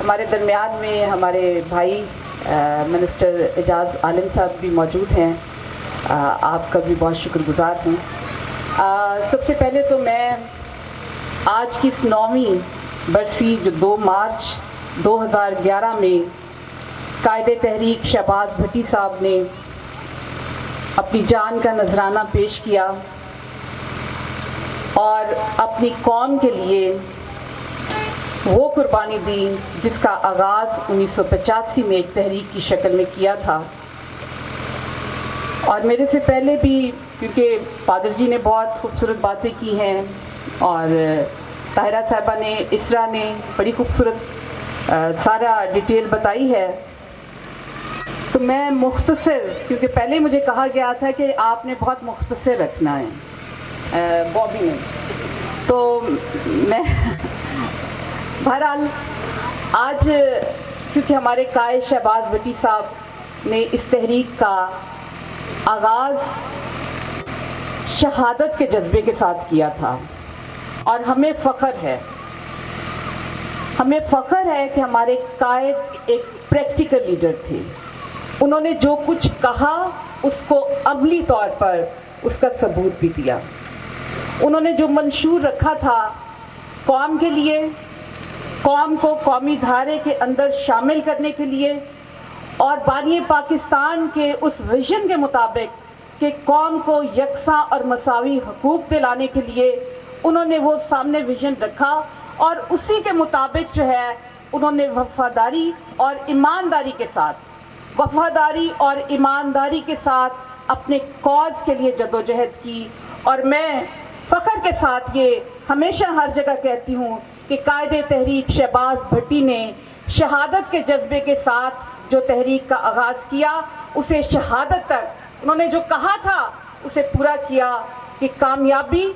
ہمارے درمیان میں ہمارے بھائی منسٹر اعجاز عالم صاحب بھی موجود ہیں، آپ کا بھی بہت شکر گزار ہوں۔ سب سے پہلے تو میں آج کی اس 9ویں برسی جو 2 مارچ 2011 میں قائد تحریک شہباز بھٹی صاحب نے اپنی جان کا نذرانہ پیش کیا اور اپنی قوم کے لیے وہ قربانی دی جس کا آغاز 1985 میں ایک تحریک کی شکل میں کیا تھا۔ اور میرے سے پہلے بھی، کیونکہ فادر جی نے بہت خوبصورت باتیں کی ہیں اور طاہرہ صاحبہ نے، اسرا نے بڑی خوبصورت سارا ڈیٹیل بتائی ہے، تو میں مختصر، کیونکہ پہلے مجھے کہا گیا تھا کہ آپ نے بہت مختصر رکھنا ہے بابی نے، تو میں بہرحال آج کیونکہ ہمارے قائد شہباز بھٹی صاحب نے اس تحریک کا آغاز شہادت کے جذبے کے ساتھ کیا تھا، اور ہمیں فخر ہے کہ ہمارے قائد ایک پریکٹیکل لیڈر تھے۔ انہوں نے جو کچھ کہا اس کو عملی طور پر اس کا ثبوت بھی دیا۔ انہوں نے جو منشور رکھا تھا قوم کے لیے، قوم کو قومی دھارے کے اندر شامل کرنے کے لیے، اور بانی پاکستان کے اس ویژن کے مطابق کہ قوم کو یکساں اور مساوی حقوق دلانے کے لیے انہوں نے وہ سامنے ویژن رکھا، اور اسی کے مطابق جو ہے انہوں نے وفاداری اور ایمانداری کے ساتھ اپنے کاز کے لیے جدوجہد کی۔ اور میں فخر کے ساتھ یہ ہمیشہ ہر جگہ کہتی ہوں کہ قائد تحریک شہباز بھٹی نے شہادت کے جذبے کے ساتھ جو تحریک کا آغاز کیا، اسے شہادت تک انہوں نے جو کہا تھا اسے پورا کیا کہ کامیابی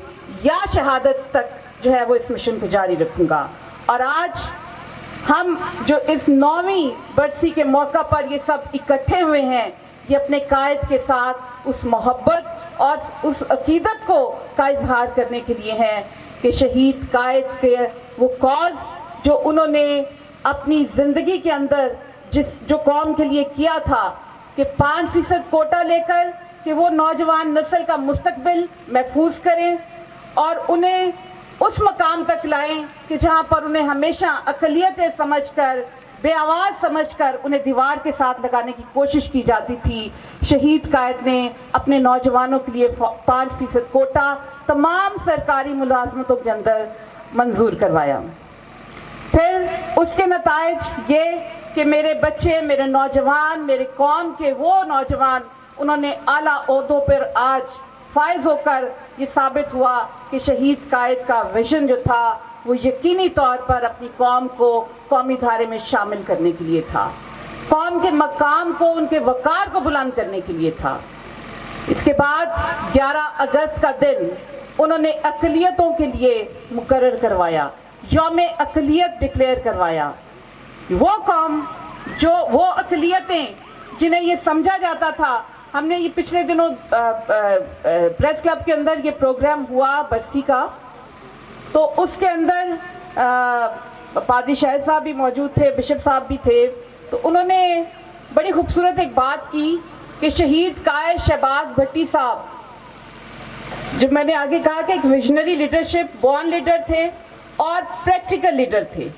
یا شہادت تک جو ہے وہ اس مشن کو جاری رکھوں گا۔ اور آج ہم جو اس 9ویں برسی کے موقع پر یہ سب اکٹھے ہوئے ہیں، یہ اپنے قائد کے ساتھ اس محبت اور اس عقیدت کا اظہار کرنے کے لیے ہیں کہ شہید قائد کے وہ کاز جو انہوں نے اپنی زندگی کے اندر جو قوم کے لیے کیا تھا کہ 5% کوٹا لے کر کہ وہ نوجوان نسل کا مستقبل محفوظ کریں اور انہیں اس مقام تک لائیں کہ جہاں پر انہیں ہمیشہ اقلیتیں سمجھ کر، بے آواز سمجھ کر انہیں دیوار کے ساتھ لگانے کی کوشش کی جاتی تھی۔ شہید قائد نے اپنے نوجوانوں کے لیے 5% کوٹا تمام سرکاری ملازمتوں کے اندر منظور کروایا۔ پھر اس کے نتائج یہ کہ میرے بچے، میرے نوجوان، میرے قوم کے وہ نوجوان، انہوں نے اعلیٰ عہدوں پر آج فائز ہو کر یہ ثابت ہوا کہ شہید قائد کا ویژن جو تھا وہ یقینی طور پر اپنی قوم کو قومی دھارے میں شامل کرنے کے لیے تھا، قوم کے مقام کو، ان کے وقار کو بلند کرنے کے لیے تھا۔ اس کے بعد 11 اگست کا دن انہوں نے اقلیتوں کے لیے مقرر کروایا، یوم اقلیت ڈکلیئر کروایا۔ وہ قوم، جو وہ اقلیتیں جنہیں یہ سمجھا جاتا تھا، ہم نے یہ پچھلے دنوں پریس کلب کے اندر یہ پروگرام ہوا برسی کا، تو اس کے اندر پادری شاہد صاحب بھی موجود تھے، بشپ صاحب بھی تھے، تو انہوں نے بڑی خوبصورت ایک بات کی کہ شہید قائد شہباز بھٹی صاحب، جو میں نے آگے کہا کہ ایک ویژنری لیڈرشپ، بورن لیڈر تھے اور پریکٹیکل لیڈر تھے۔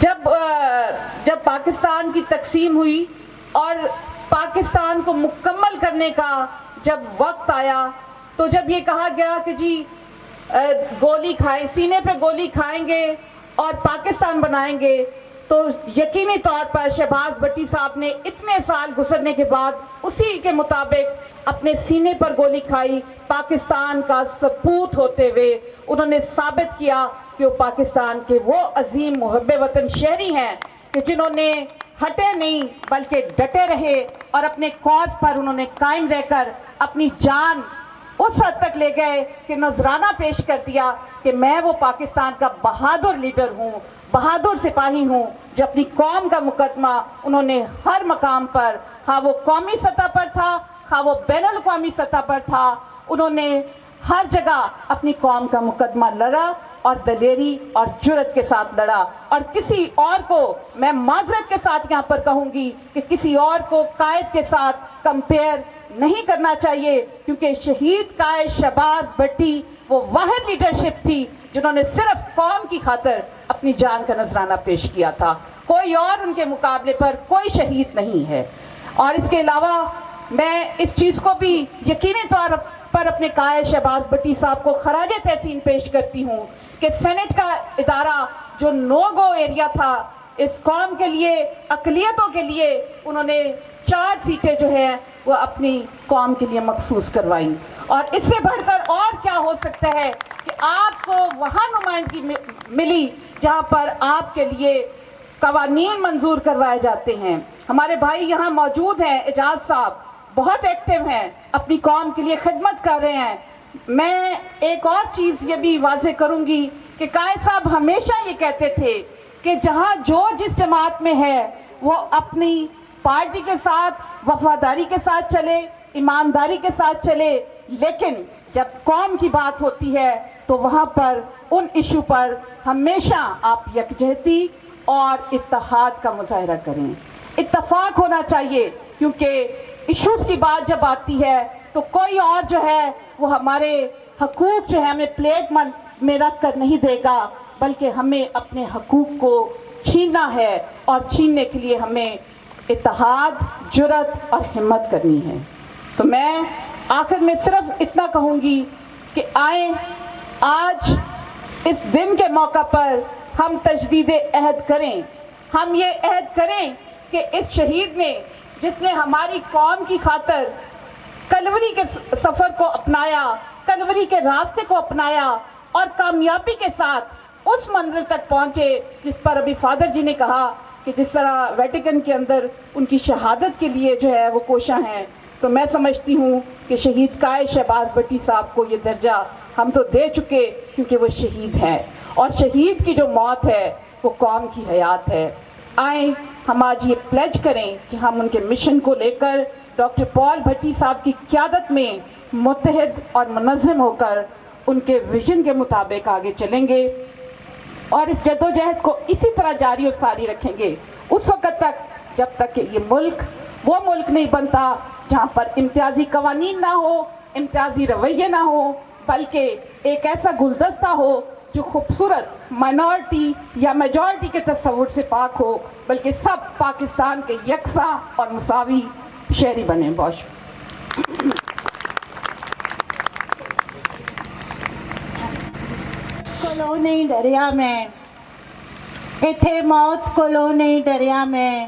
جب پاکستان کی تقسیم ہوئی اور پاکستان کو مکمل کرنے کا جب وقت آیا، تو جب یہ کہا گیا کہ جی گولی کھائیں، سینے پہ گولی کھائیں گے اور پاکستان بنائیں گے، تو یقینی طور پر شہباز بھٹی صاحب نے اتنے سال گزرنے کے بعد اسی کے مطابق اپنے سینے پر گولی کھائی، پاکستان کا سپوت ہوتے ہوئے انہوں نے ثابت کیا کہ وہ پاکستان کے وہ عظیم محب وطن شہری ہیں کہ جنہوں نے ہٹے نہیں بلکہ ڈٹے رہے اور اپنے کاز پر انہوں نے قائم رہ کر اپنی جان اس حد تک لے گئے کہ نذرانہ پیش کر دیا کہ میں وہ پاکستان کا بہادر لیڈر ہوں، بہادر سپاہی ہوں جو اپنی قوم کا مقدمہ انہوں نے ہر مقام پر، خواہ وہ قومی سطح پر تھا، خواہ وہ بین الاقوامی سطح پر تھا، انہوں نے ہر جگہ اپنی قوم کا مقدمہ لڑا اور دلیری اور جرت کے ساتھ لڑا، اور کسی اور کو میں معذرت کے ساتھ یہاں پر کہوں گی کہ کسی اور کو قائد کے ساتھ کمپیئر نہیں کرنا چاہیے، کیونکہ شہید قائد شہباز بھٹی وہ واحد لیڈرشپ تھی جنہوں نے صرف قوم کی خاطر اپنی جان کا نذرانہ پیش کیا تھا، کوئی اور ان کے مقابلے پر کوئی شہید نہیں ہے۔ اور اس کے علاوہ میں اس چیز کو بھی یقینی طور پر اپنے قائد شہباز بھٹی صاحب کو خراج تحسین پیش کرتی ہوں کہ سینٹ کا ادارہ جو نو گو ایریا تھا اس قوم کے لیے، اقلیتوں کے لیے، انہوں نے 4 سیٹیں جو ہیں وہ اپنی قوم کے لیے مخصوص کروائیں، اور اس سے بڑھ کر اور کیا ہو سکتا ہے کہ آپ کو وہاں نمائندگی ملی جہاں پر آپ کے لیے قوانین منظور کروائے جاتے ہیں۔ ہمارے بھائی یہاں موجود ہیں، اعجاز صاحب بہت ایکٹیو ہیں، اپنی قوم کے لیے خدمت کر رہے ہیں۔ میں ایک اور چیز یہ بھی واضح کروں گی کہ قائد صاحب ہمیشہ یہ کہتے تھے کہ جہاں جو جس جماعت میں ہے وہ اپنی پارٹی کے ساتھ وفاداری کے ساتھ چلے، ایمانداری کے ساتھ چلے، لیکن جب قوم کی بات ہوتی ہے تو وہاں پر ان ایشو پر ہمیشہ آپ یکجہتی اور اتحاد کا مظاہرہ کریں، اتفاق ہونا چاہیے، کیونکہ ایشوز کی بات جب آتی ہے تو کوئی اور جو ہے وہ ہمارے حقوق جو ہے ہمیں پلیٹ میں رکھ کر نہیں دے گا، بلکہ ہمیں اپنے حقوق کو چھیننا ہے، اور چھیننے کے لیے ہمیں اتحاد، جرت اور ہمت کرنی ہے۔ تو میں آخر میں صرف اتنا کہوں گی کہ آئیں آج اس دن کے موقع پر ہم تجدید عہد کریں، ہم یہ عہد کریں کہ اس شہید نے جس نے ہماری قوم کی خاطر کلوری کے سفر کو اپنایا، کلوری کے راستے کو اپنایا اور کامیابی کے ساتھ اس منزل تک پہنچے جس پر ابھی فادر جی نے کہا کہ جس طرح ویٹیکن کے اندر ان کی شہادت کے لیے جو ہے وہ کوشاں ہیں، تو میں سمجھتی ہوں کہ شہید قائد شہباز بھٹی صاحب کو یہ درجہ ہم تو دے چکے، کیونکہ وہ شہید ہیں، اور شہید کی جو موت ہے وہ قوم کی حیات ہے۔ آئیں ہم آج یہ پلیج کریں کہ ہم ان کے مشن کو لے کر ڈاکٹر پال بھٹی صاحب کی قیادت میں متحد اور منظم ہو کر ان کے ویژن کے مطابق آگے چلیں گے، اور اس جدوجہد کو اسی طرح جاری و ساری رکھیں گے اس وقت تک جب تک کہ یہ ملک وہ ملک نہیں بنتا جہاں پر امتیازی قوانین نہ ہو، امتیازی رویے نہ ہو، بلکہ ایک ایسا گلدستہ ہو جو خوبصورت مائنورٹی یا میجورٹی کے تصور سے پاک ہو، بلکہ سب پاکستان کے یکساں اور مساوی شہری بنے۔ بہت شکریہ۔ ਕੋਲੋਂ ਨਹੀਂ ਡਰਿਆ ਮੈਂ, ਇੱਥੇ ਮੌਤ ਕੋਲੋਂ ਨਹੀਂ ਡਰਿਆ ਮੈਂ,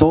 2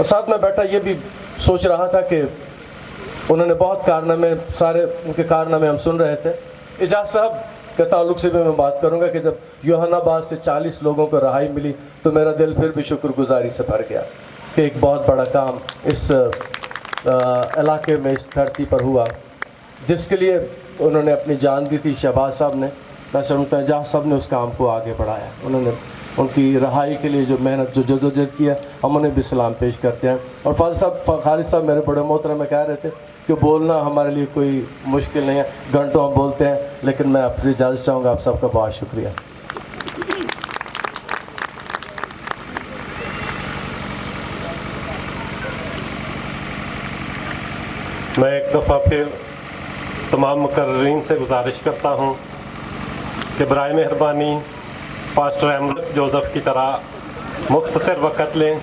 اور ساتھ میں بیٹھا یہ بھی سوچ رہا تھا کہ انہوں نے بہت کارنامے، سارے ان کے کارنامے ہم سن رہے تھے. اعجاز صاحب کے تعلق سے بھی میں بات کروں گا کہ جب یوحنا آباد سے 40 لوگوں کو رہائی ملی تو میرا دل پھر بھی شکر گزاری سے بھر گیا کہ ایک بہت بڑا کام اس علاقے میں، اس دھرتی پر ہوا، جس کے لیے انہوں نے اپنی جان دی تھی. شہباز صاحب نے، میں سمجھتا ہوں اعجاز صاحب نے اس کام کو آگے بڑھایا. انہوں نے ان کی رہائی کے لیے جو محنت، جو جدوجہد کیا، ہم انہیں بھی سلام پیش کرتے ہیں. اور خالد صاحب میرے بڑے محترم میں کہہ رہے تھے کہ بولنا ہمارے لیے کوئی مشکل نہیں ہے، گھنٹوں ہم بولتے ہیں، لیکن میں آپ سے اجازت چاہوں گا. آپ سب کا بہت شکریہ. میں ایک دفعہ پھر تمام مقررین سے گزارش کرتا ہوں کہ برائے مہربانی پاسٹر احمد جوزف کی طرح مختصر وقت لیں.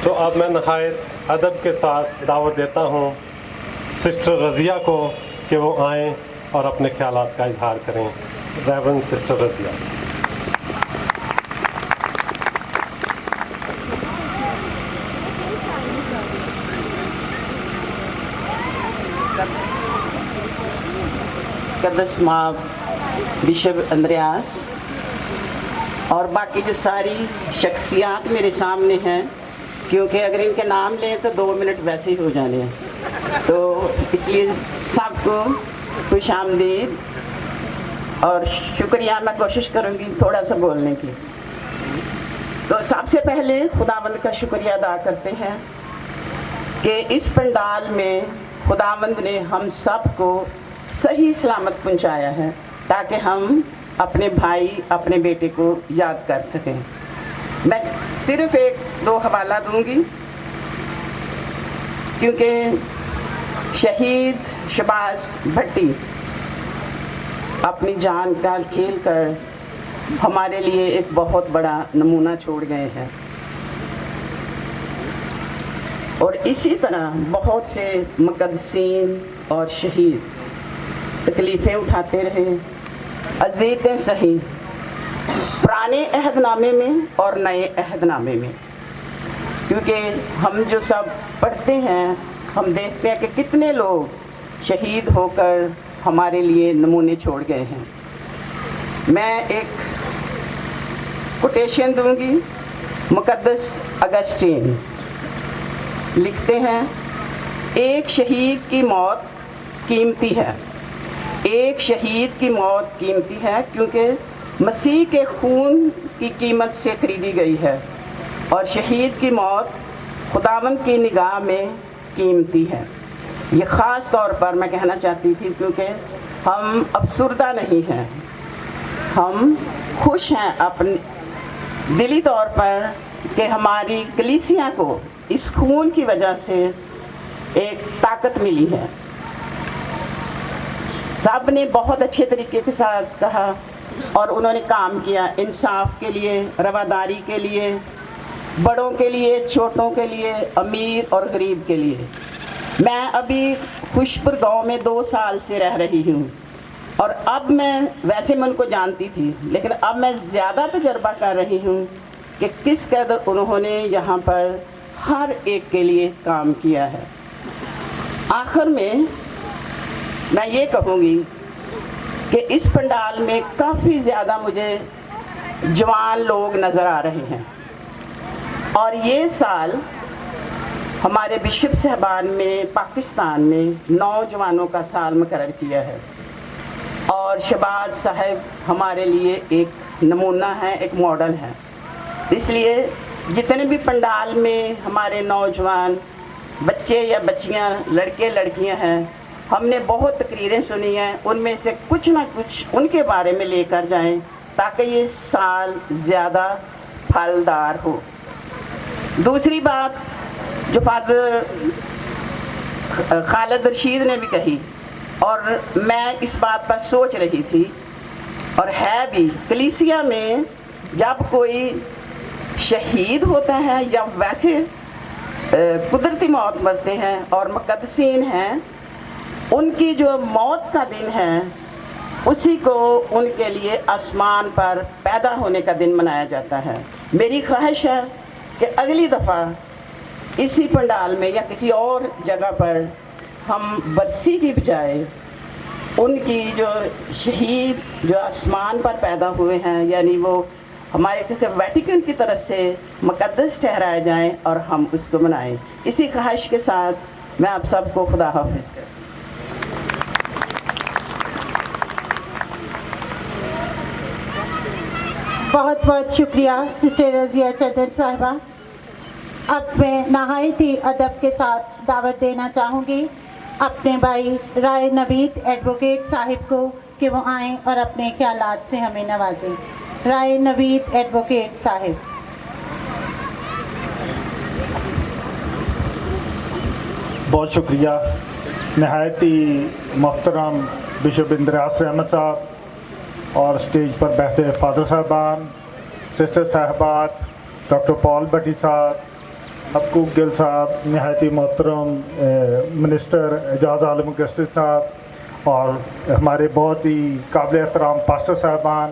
تو اب میں نہایت ادب کے ساتھ دعوت دیتا ہوں سسٹر رضیہ کو کہ وہ آئیں اور اپنے خیالات کا اظہار کریں. Reverend sister Razia. قدس ماں بشپ اندریاس اور باقی جو ساری شخصیات میرے سامنے ہیں، کیونکہ اگر ان کے نام لیں تو 2 منٹ ویسے ہی ہو جانے ہیں، تو اس لیے سب کو خوش آمدید اور شکریہ. میں کوشش کروں گی تھوڑا سا بولنے کی. تو سب سے پہلے خداوند کا شکریہ ادا کرتے ہیں کہ اس پنڈال میں خداوند نے ہم سب کو صحیح سلامت پہنچایا ہے تاکہ ہم اپنے بھائی، اپنے بیٹے کو یاد کر سکیں. میں صرف 1-2 حوالہ دوں گی کیونکہ شہید شہباز بھٹی اپنی جان کا کھیل کر ہمارے لیے ایک بہت بڑا نمونہ چھوڑ گئے ہیں. اور اسی طرح بہت سے مقدسین اور شہید تکلیفیں اٹھاتے رہے، اذیتیں سہی، پرانے عہد نامے میں اور نئے عہد نامے میں. کیونکہ ہم جو سب پڑھتے ہیں ہم دیکھتے ہیں کہ کتنے لوگ شہید ہو کر ہمارے لیے نمونے چھوڑ گئے ہیں. میں ایک کوٹیشن دوں گی. مقدس اگسٹین لکھتے ہیں، ایک شہید کی موت قیمتی ہے، ایک شہید کی موت قیمتی ہے کیونکہ مسیح کے خون کی قیمت سے خریدی گئی ہے، اور شہید کی موت خداوند کی نگاہ میں قیمتی ہے. یہ خاص طور پر میں کہنا چاہتی تھی کیونکہ ہم افسردہ نہیں ہیں، ہم خوش ہیں اپنے دلی طور پر کہ ہماری کلیسیا کو اس خون کی وجہ سے ایک طاقت ملی ہے. سب نے بہت اچھے طریقے کے ساتھ کہا اور انہوں نے کام کیا انصاف کے لیے، رواداری کے لیے، بڑوں کے لیے، چھوٹوں کے لیے، امیر اور غریب کے لیے. میں ابھی خوشپور گاؤں میں 2 سال سے رہ رہی ہوں، اور اب میں ویسے میں ان کو جانتی تھی لیکن اب میں زیادہ تجربہ کر رہی ہوں کہ کس قدر انہوں نے یہاں پر ہر ایک کے لیے کام کیا ہے. آخر میں یہ کہوں گی کہ اس پنڈال میں کافی زیادہ مجھے جوان لوگ نظر آ رہے ہیں، اور یہ سال ہمارے بشپ صاحبان میں پاکستان میں نوجوانوں کا سال مقرر کیا ہے، اور شہباز صاحب ہمارے لیے ایک نمونہ ہے، ایک ماڈل ہے. اس لیے جتنے بھی پنڈال میں ہمارے نوجوان بچے یا بچیاں، لڑکے لڑکیاں ہیں، ہم نے بہت تقریریں سنی ہیں، ان میں سے کچھ نہ کچھ ان کے بارے میں لے کر جائیں تاکہ یہ سال زیادہ پھلدار ہو. دوسری بات جو فادر خالد رشید نے بھی کہی، اور میں اس بات پر سوچ رہی تھی اور ہے بھی، کلیسیا میں جب کوئی شہید ہوتا ہے یا ویسے قدرتی موت مرتے ہیں اور مقدسین ہیں، ان کی جو موت کا دن ہے اسی کو ان کے لیے آسمان پر پیدا ہونے کا دن منایا جاتا ہے. میری خواہش ہے کہ اگلی دفعہ اسی پنڈال میں یا کسی اور جگہ پر ہم برسی کی بجائے ان کی جو شہید جو آسمان پر پیدا ہوئے ہیں، یعنی وہ ہمارے جیسے ویٹیکن کی طرف سے مقدس ٹھہرائے جائیں اور ہم اس کو منائیں. اسی خواہش کے ساتھ میں آپ سب کو خدا حافظ کروں. بہت بہت شکریہ سسٹر رضیہ چٹن صاحبہ. اب میں نہایت ہی ادب کے ساتھ دعوت دینا چاہوں گی اپنے بھائی رائے نوید ایڈوکیٹ صاحب کو کہ وہ آئیں اور اپنے خیالات سے ہمیں نوازیں. رائے نوید ایڈوکیٹ صاحب. بہت شکریہ. نہایت ہی محترم بشپ اندریاس احمد صاحب اور اسٹیج پر بیٹھے فادر صاحبان، سسٹر صاحبات، ڈاکٹر پال بٹی صاحب، حقوق گل صاحب، نہایت ہی محترم منسٹر اعجاز عالم اگسٹس صاحب، اور ہمارے بہت ہی قابل احترام پاسٹر صاحبان،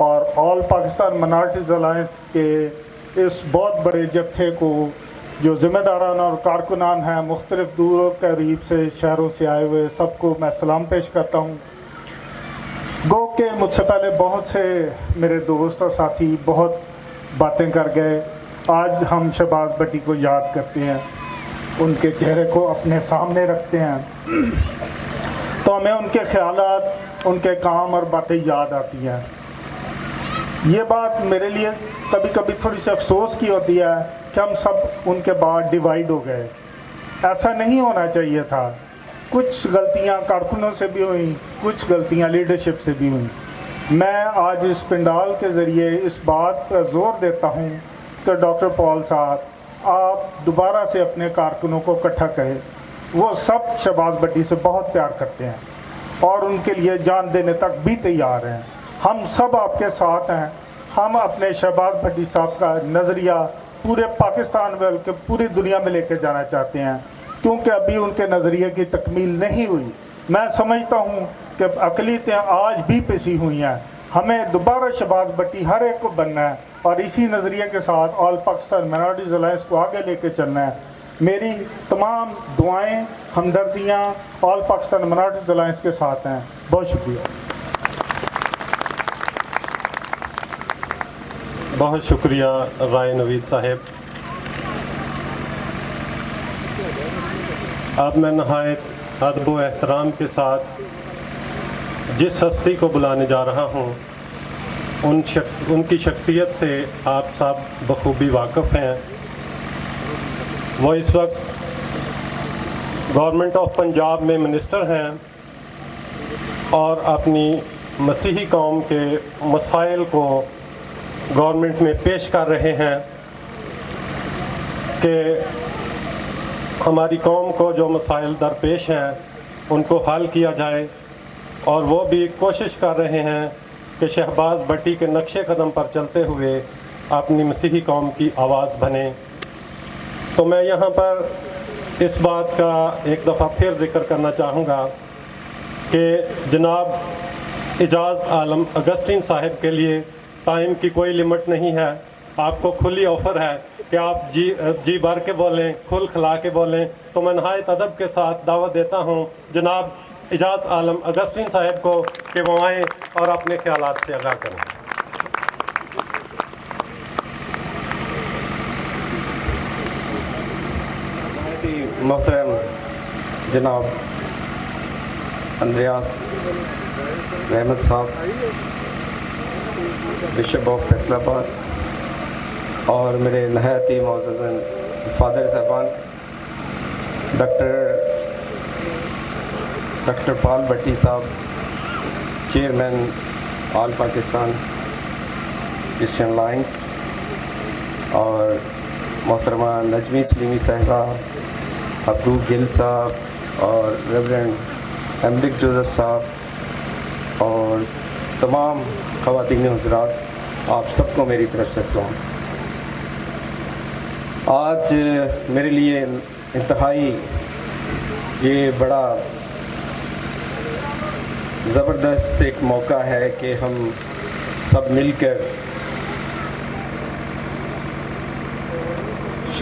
اور آل پاکستان منارٹیز الائنس کے اس بہت بڑے جتھے کو جو ذمہ داران اور کارکنان ہیں مختلف دور و قریب سے شہروں سے آئے ہوئے، سب کو میں سلام پیش کرتا ہوں. گو کہ مجھ سے پہلے بہت سے میرے دوست اور ساتھی بہت باتیں کر گئے. آج ہم شہباز بٹی کو یاد کرتے ہیں، ان کے چہرے کو اپنے سامنے رکھتے ہیں تو ہمیں ان کے خیالات، ان کے کام اور باتیں یاد آتی ہیں. یہ بات میرے لیے کبھی کبھی تھوڑی سی افسوس کی ہوتی ہے کہ ہم سب ان کے بعد ڈیوائیڈ ہو گئے. ایسا نہیں ہونا چاہیے تھا. کچھ غلطیاں کارکنوں سے بھی ہوئیں، کچھ غلطیاں لیڈرشپ سے بھی ہوئیں. میں آج اس پنڈال کے ذریعے اس بات پر زور دیتا ہوں کہ ڈاکٹر پال صاحب آپ دوبارہ سے اپنے کارکنوں کو اکٹھا کریں. وہ سب شہباز بٹی سے بہت پیار کرتے ہیں اور ان کے لیے جان دینے تک بھی تیار ہیں. ہم سب آپ کے ساتھ ہیں. ہم اپنے شہباز بٹی صاحب کا نظریہ پورے پاکستان میں بلکہ پوری دنیا میں لے کے جانا چاہتے ہیں، کیونکہ ابھی ان کے نظریے کی تکمیل نہیں ہوئی. میں سمجھتا ہوں کہ اقلیتیں آج بھی پسی ہوئی ہیں. ہمیں دوبارہ شہباز بٹی ہر ایک کو بننا ہے اور اسی نظریے کے ساتھ آل پاکستان منارٹیز الائنس کو آگے لے کے چلنا ہے. میری تمام دعائیں، ہمدردیاں آل پاکستان منارٹیز الائنس کے ساتھ ہیں. بہت شکریہ. بہت شکریہ رائے نوید صاحب. اب میں نہایت ادب و احترام کے ساتھ جس ہستی کو بلانے جا رہا ہوں ان کی شخصیت سے آپ سب بخوبی واقف ہیں. وہ اس وقت گورنمنٹ آف پنجاب میں منسٹر ہیں اور اپنی مسیحی قوم کے مسائل کو گورنمنٹ میں پیش کر رہے ہیں کہ ہماری قوم کو جو مسائل درپیش ہیں ان کو حل کیا جائے، اور وہ بھی کوشش کر رہے ہیں کہ شہباز بٹی کے نقش قدم پر چلتے ہوئے اپنی مسیحی قوم کی آواز بنے. تو میں یہاں پر اس بات کا ایک دفعہ پھر ذکر کرنا چاہوں گا کہ جناب اعجاز عالم اگسٹین صاحب کے لیے ٹائم کی کوئی لمٹ نہیں ہے. آپ کو کھلی آفر ہے کہ آپ جی بھر کے بولیں، کھل کھلا کے بولیں. تو میں نہایت ادب کے ساتھ دعوت دیتا ہوں جناب اعجاز عالم اگسٹین صاحب کو کہ وہ آئیں اور اپنے خیالات سے آگاہ کریں. محترم جناب اندریاس احمد صاحب، بشپ آف فیصل آباد، اور میرے نہایت ہی معزز فادر صاحبان، ڈاکٹر پال بٹی صاحب، چیئرمین آل پاکستان کرسچن الائنس، اور محترمہ نجمی سلیمی صاحبہ، حقوق گل صاحب، اور ریورنڈ ایمبرک جوزف صاحب، اور تمام خواتین حضرات، آپ سب کو میری طرف سے سلام. آج میرے لیے انتہائی یہ بڑا زبردست ایک موقع ہے کہ ہم سب مل کر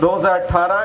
2018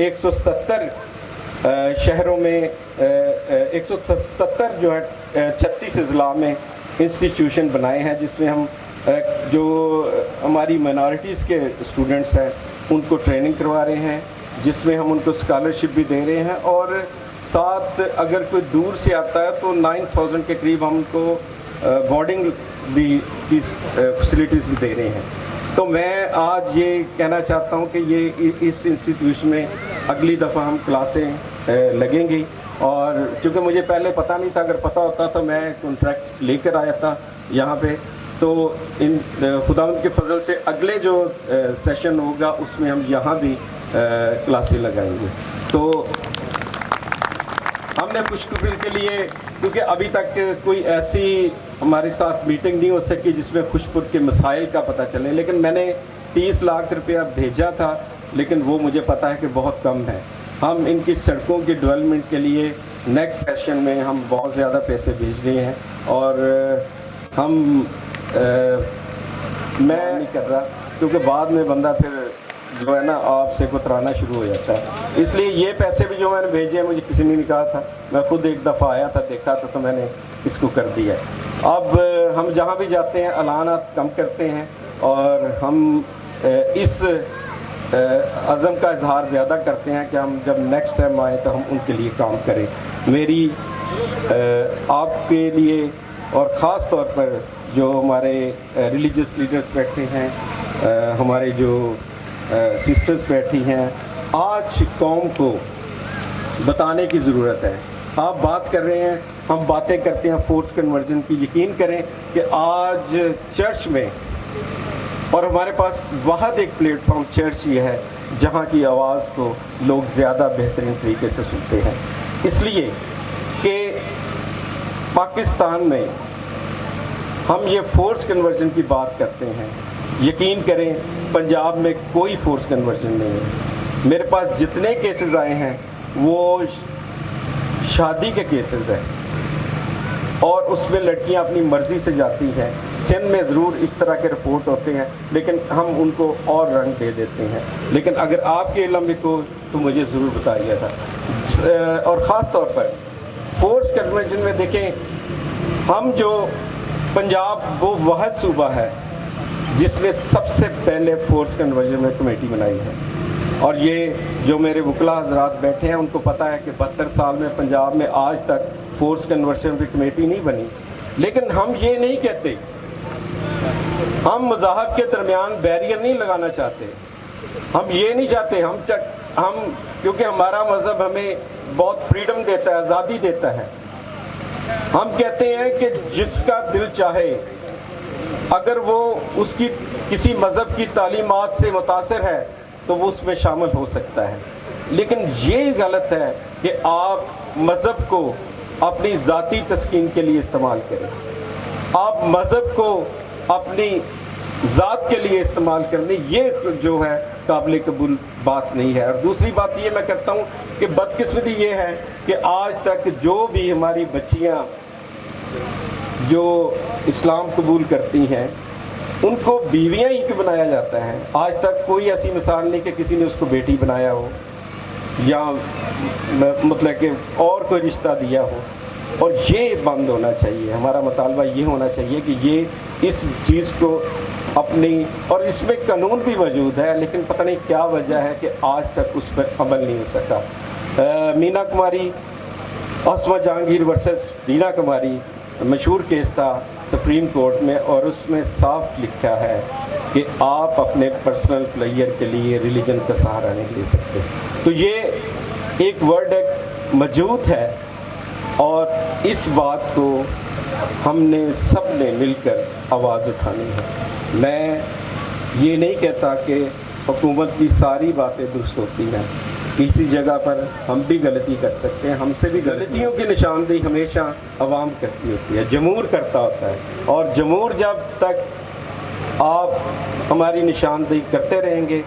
177 شہروں میں 177 جو ہے 36 اضلاع میں انسٹیٹیوشن بنائے ہیں، جس میں ہم جو ہماری مائنارٹیز کے اسٹوڈنٹس ہیں ان کو ٹریننگ کروا رہے ہیں، جس میں ہم ان کو اسکالرشپ بھی دے رہے ہیں، اور ساتھ اگر کوئی دور سے آتا ہے تو 9000 کے قریب ہم ان کو بورڈنگ بھی کی فیسلٹیز بھی دے رہے ہیں۔ تو میں آج یہ کہنا چاہتا ہوں کہ یہ اس انسٹیٹیوشن میں اگلی دفعہ ہم کلاسیں لگیں گی، اور چونکہ مجھے پہلے پتہ نہیں تھا، اگر پتہ ہوتا تو میں کنٹریکٹ لے کر آیا تھا یہاں پہ، تو ان خداوند کے فضل سے اگلے جو سیشن ہوگا اس میں ہم یہاں بھی کلاسیں لگائیں گے۔ تو ہم نے خوشخبری کے لیے، کیونکہ ابھی تک کوئی ایسی ہمارے ساتھ میٹنگ نہیں ہو سکی جس میں خوشپور کے مسائل کا پتہ چلے، لیکن میں نے 30 لاکھ روپیہ بھیجا تھا، لیکن وہ مجھے پتہ ہے کہ بہت کم ہے۔ ہم ان کی سڑکوں کی ڈیولپمنٹ کے لیے نیکسٹ سیشن میں ہم بہت زیادہ پیسے بھیج رہے ہیں، اور ہم میں نہیں کر رہا کیونکہ بعد میں بندہ پھر جو ہے نا آپ سے کترانا شروع ہو جاتا ہے، اس لیے یہ پیسے بھی جو میں نے بھیجے ہیں مجھے کسی نے نہیں کہا تھا، میں خود ایک دفعہ آیا تھا دیکھا تھا تو میں نے اس کو کر دیا ہے۔ اب ہم جہاں بھی جاتے ہیں اعلانات کم کرتے ہیں، اور ہم اس عزم کا اظہار زیادہ کرتے ہیں کہ ہم جب نیکسٹ ٹائم آئیں تو ہم ان کے لیے کام کریں۔ میری آپ کے لیے، اور خاص طور پر جو ہمارے ریلیجس لیڈرز بیٹھے ہیں، ہمارے جو سسٹرز بیٹھی ہیں، آج قوم کو بتانے کی ضرورت ہے۔ آپ بات کر رہے ہیں، ہم باتیں کرتے ہیں فورس کنورژن کی، یقین کریں کہ آج چرچ میں، اور ہمارے پاس واحد ایک پلیٹ فارم چرچ یہ ہے جہاں کی آواز کو لوگ زیادہ بہترین طریقے سے سنتے ہیں، اس لیے کہ پاکستان میں ہم یہ فورس کنورژن کی بات کرتے ہیں، یقین کریں پنجاب میں کوئی فورس کنورژن نہیں ہے۔ میرے پاس جتنے کیسز آئے ہیں وہ شادی کے کیسز ہیں، اور اس میں لڑکیاں اپنی مرضی سے جاتی ہیں۔ سندھ میں ضرور اس طرح کے رپورٹ ہوتے ہیں، لیکن ہم ان کو اور رنگ دے دیتے ہیں، لیکن اگر آپ کے علم میں کو تو مجھے ضرور بتائیے تھا۔ اور خاص طور پر فورس کنورژن میں دیکھیں، ہم جو پنجاب وہ واحد صوبہ ہے جس نے سب سے پہلے فورس کنورژن میں کمیٹی بنائی ہے، اور یہ جو میرے وکلا حضرات بیٹھے ہیں ان کو پتہ ہے کہ 72 سال میں پنجاب میں آج تک فورس کنورژن کی کمیٹی نہیں بنی۔ لیکن ہم یہ نہیں کہتے، ہم مذاہب کے درمیان بیریئر نہیں لگانا چاہتے، ہم یہ نہیں چاہتے، ہم کیونکہ ہمارا مذہب ہمیں بہت فریڈم دیتا ہے، آزادی دیتا ہے۔ ہم کہتے ہیں کہ جس کا دل چاہے، اگر وہ اس کی کسی مذہب کی تعلیمات سے متاثر ہے تو وہ اس میں شامل ہو سکتا ہے، لیکن یہ غلط ہے کہ آپ مذہب کو اپنی ذاتی تسکین کے لیے استعمال کریں، آپ مذہب کو اپنی ذات کے لیے استعمال کرنے، یہ جو ہے قابل قبول بات نہیں ہے۔ اور دوسری بات یہ میں کرتا ہوں کہ بدقسمتی یہ ہے کہ آج تک جو بھی ہماری بچیاں جو اسلام قبول کرتی ہیں ان کو بیویاں ہی کیوں بنایا جاتا ہے؟ آج تک کوئی ایسی مثال نہیں کہ کسی نے اس کو بیٹی بنایا ہو یا مطلب کہ اور کوئی رشتہ دیا ہو، اور یہ بند ہونا چاہیے۔ ہمارا مطالبہ یہ ہونا چاہیے کہ یہ اس چیز کو اپنی، اور اس میں قانون بھی موجود ہے لیکن پتہ نہیں کیا وجہ ہے کہ آج تک اس پر عمل نہیں ہو سکا۔ مینا کماری، عاصمہ جہانگیر ورسز مینا کماری مشہور کیس تھا سپریم کورٹ میں، اور اس میں صاف لکھا ہے کہ آپ اپنے پرسنل پلیئر کے لیے ریلیجن کا سہارا نہیں لے سکتے۔ تو یہ ایک ورڈ موجود ہے، اور اس بات کو ہم نے سب نے مل کر آواز اٹھانی ہے۔ میں یہ نہیں کہتا کہ حکومت کی ساری باتیں درست ہوتی ہیں، کسی جگہ پر ہم بھی غلطی کر سکتے ہیں، ہم سے بھی غلطیوں کی نشاندہی ہمیشہ عوام کرتی ہوتی ہے، جمہور کرتا ہوتا ہے، اور جمہور جب تک آپ ہماری نشاندہی کرتے رہیں گے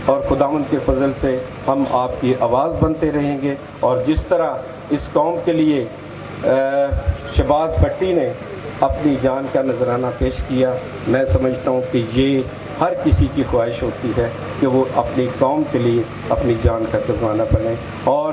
اور خداوند کے فضل سے ہم آپ کی آواز بنتے رہیں گے۔ اور جس طرح اس قوم کے لیے شہباز بھٹی نے اپنی جان کا نذرانہ پیش کیا، میں سمجھتا ہوں کہ یہ ہر کسی کی خواہش ہوتی ہے کہ وہ اپنی قوم کے لیے اپنی جان کا قربانہ بنے۔ اور